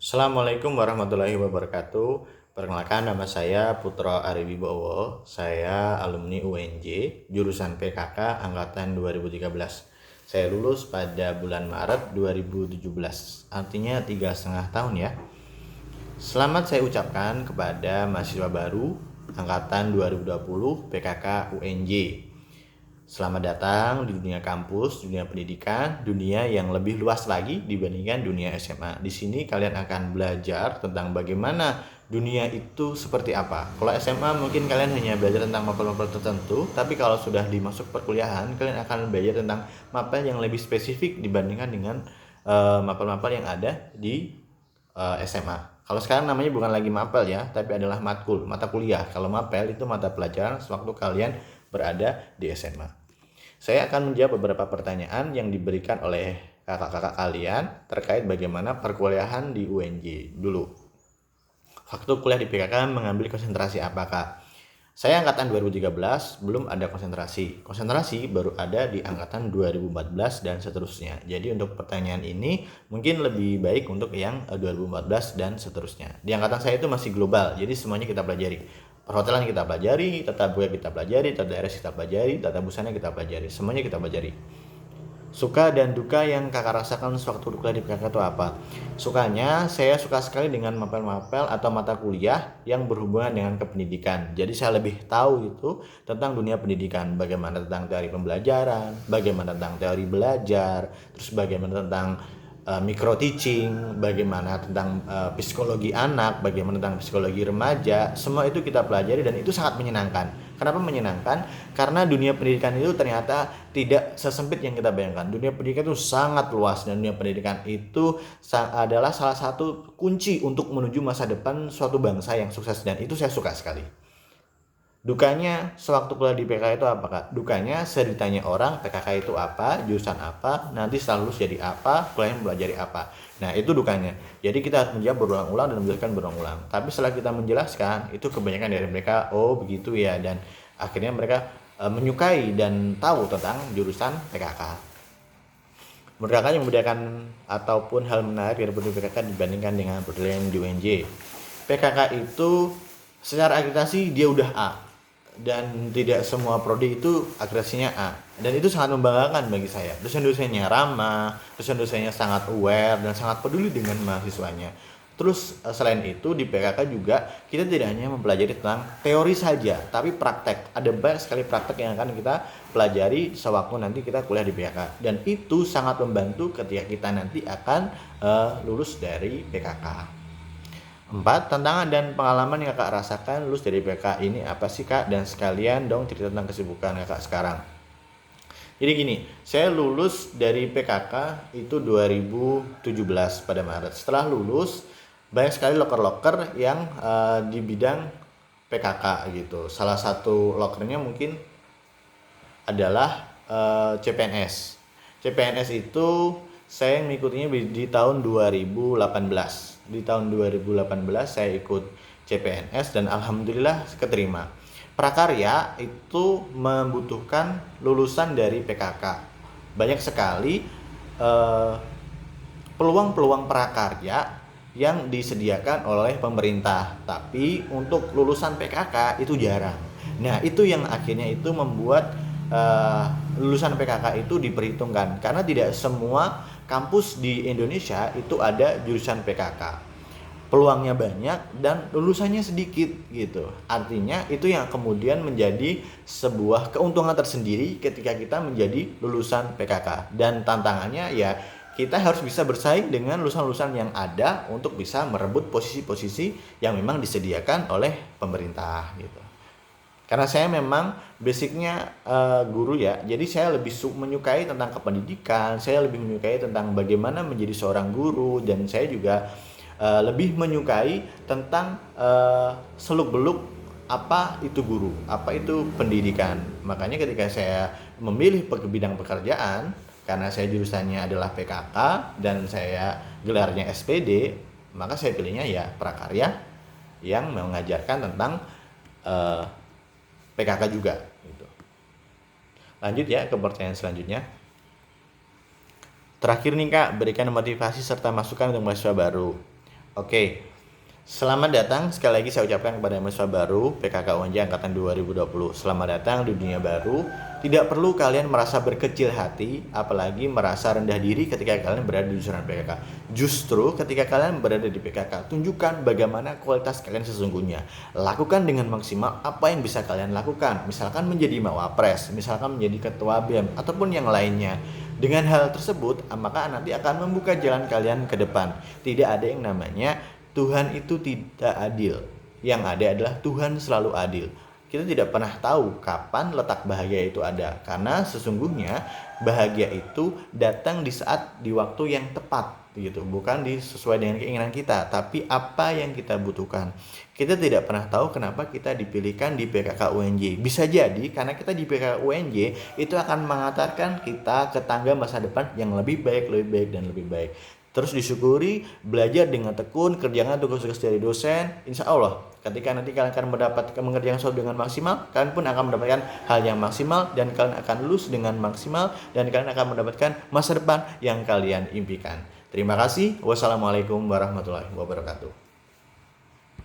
Assalamualaikum warahmatullahi wabarakatuh. Perkenalkan, nama saya Putra Ari Wibowo. Saya alumni UNJ, jurusan PKK angkatan 2013. Saya lulus pada bulan Maret 2017, artinya 3,5 tahun ya. Selamat saya ucapkan kepada mahasiswa baru angkatan 2020 PKK UNJ. Selamat datang di dunia kampus, dunia pendidikan, dunia yang lebih luas lagi dibandingkan dunia SMA. Di sini kalian akan belajar tentang bagaimana dunia itu seperti apa. Kalau SMA mungkin kalian hanya belajar tentang mapel-mapel tertentu, tapi kalau sudah dimasuk perkuliahan, kalian akan belajar tentang mapel yang lebih spesifik dibandingkan dengan mapel-mapel yang ada di SMA. Kalau sekarang namanya bukan lagi mapel ya, tapi adalah matkul, mata kuliah. Kalau mapel itu mata pelajaran sewaktu kalian berada di SMA. Saya akan menjawab beberapa pertanyaan yang diberikan oleh kakak-kakak kalian terkait bagaimana perkuliahan di UNJ dulu. Waktu kuliah di PKK mengambil konsentrasi apa, Kak? Saya angkatan 2013 belum ada konsentrasi. Konsentrasi baru ada di angkatan 2014 dan seterusnya. Jadi untuk pertanyaan ini mungkin lebih baik untuk yang 2014 dan seterusnya. Di angkatan saya itu masih global, jadi semuanya kita pelajari. Perhotelan kita pelajari, tata boga kita pelajari, tata RS kita pelajari, tata busana kita pelajari. Semuanya kita pelajari. Suka dan duka yang kakak rasakan sewaktu kuliah di PKK itu apa? Sukanya, saya suka sekali dengan mapel-mapel atau mata kuliah yang berhubungan dengan kependidikan. Jadi saya lebih tahu itu tentang dunia pendidikan, bagaimana tentang teori pembelajaran, bagaimana tentang teori belajar, terus bagaimana tentang micro teaching, bagaimana tentang psikologi anak, bagaimana tentang psikologi remaja. Semua itu kita pelajari dan itu sangat menyenangkan. Kenapa menyenangkan? Karena dunia pendidikan itu ternyata tidak sesempit yang kita bayangkan. Dunia pendidikan itu sangat luas dan dunia pendidikan itu adalah salah satu kunci untuk menuju masa depan suatu bangsa yang sukses, dan itu saya suka sekali. Dukanya sewaktu kuliah di PKK itu apa, Kak? Dukanya saya ditanya orang PKK itu apa, jurusan apa, nanti setelah lulus jadi apa, kuliahnya belajar apa. Nah itu dukanya. Jadi kita harus menjawab berulang-ulang dan menjelaskan berulang-ulang. Tapi setelah kita menjelaskan, itu kebanyakan dari mereka, oh begitu ya, dan akhirnya mereka menyukai dan tahu tentang jurusan PKK. Menurut kakak yang membedakan ataupun hal menarik dari PKK dibandingkan dengan perkuliahan di UNJ? PKK itu secara akreditasi dia udah A, dan tidak semua prodi itu akreditasinya A, dan itu sangat membanggakan bagi saya. Dosen-dosennya ramah, dosen-dosennya sangat aware dan sangat peduli dengan mahasiswanya. Terus selain itu di PKK juga kita tidak hanya mempelajari tentang teori saja, tapi praktek. Ada banyak sekali praktek yang akan kita pelajari sewaktu nanti kita kuliah di PKK, dan itu sangat membantu ketika kita nanti akan lulus dari PKK. 4. Tantangan dan pengalaman yang kakak rasakan lulus dari PKK ini apa sih, Kak? Dan sekalian dong cerita tentang kesibukan kakak sekarang. Jadi gini, saya lulus dari PKK itu 2017 pada Maret. Setelah lulus, banyak sekali loker-loker yang di bidang PKK gitu. Salah satu lokernya mungkin adalah CPNS. CPNS itu saya mengikutinya di tahun 2018. Di tahun 2018 saya ikut CPNS dan alhamdulillah keterima. Prakarya itu membutuhkan lulusan dari PKK. Banyak sekali peluang-peluang prakarya yang disediakan oleh pemerintah, tapi untuk lulusan PKK itu jarang. Nah, itu yang akhirnya itu membuat lulusan PKK itu diperhitungkan, karena tidak semua kampus di Indonesia itu ada jurusan PKK. Peluangnya banyak dan lulusannya sedikit gitu. Artinya itu yang kemudian menjadi sebuah keuntungan tersendiri ketika kita menjadi lulusan PKK. Dan tantangannya ya kita harus bisa bersaing dengan lulusan-lulusan yang ada untuk bisa merebut posisi-posisi yang memang disediakan oleh pemerintah gitu. Karena saya memang basicnya guru ya, jadi saya lebih menyukai tentang kependidikan, saya lebih menyukai tentang bagaimana menjadi seorang guru, dan saya juga lebih menyukai tentang seluk-beluk apa itu guru, apa itu pendidikan. Makanya ketika saya memilih bidang pekerjaan, karena saya jurusannya adalah PKK dan saya gelarnya SPD, maka saya pilihnya ya prakarya yang mengajarkan tentang PKK juga gitu. Lanjut ya ke pertanyaan selanjutnya. Terakhir nih, Kak, berikan motivasi serta masukan untuk mahasiswa baru. Oke, selamat datang sekali lagi saya ucapkan kepada mahasiswa baru PKK UNJ Angkatan 2020. Selamat datang di dunia baru. Tidak perlu kalian merasa berkecil hati, apalagi merasa rendah diri ketika kalian berada di jurusan PKK. Justru ketika kalian berada di PKK, tunjukkan bagaimana kualitas kalian sesungguhnya. Lakukan dengan maksimal apa yang bisa kalian lakukan. Misalkan menjadi mawapres, misalkan menjadi ketua BEM, ataupun yang lainnya. Dengan hal tersebut, maka nanti akan membuka jalan kalian ke depan. Tidak ada yang namanya Tuhan itu tidak adil. Yang ada adalah Tuhan selalu adil. Kita tidak pernah tahu kapan letak bahagia itu ada, karena sesungguhnya bahagia itu datang di waktu yang tepat gitu, bukan sesuai dengan keinginan kita, tapi apa yang kita butuhkan. Kita tidak pernah tahu kenapa kita dipilihkan di PKK UNJ. Bisa jadi karena kita di PKK UNJ itu akan mengantarkan kita ke tangga masa depan yang lebih baik dan lebih baik. Terus disyukuri, belajar dengan tekun, kerjakan tugas-tugas dari dosen. Insya Allah, ketika nanti kalian akan mendapatkan mengerjakan sesuatu dengan maksimal, kalian pun akan mendapatkan hal yang maksimal, dan kalian akan lulus dengan maksimal, dan kalian akan mendapatkan masa depan yang kalian impikan. Terima kasih. Wassalamualaikum warahmatullahi wabarakatuh.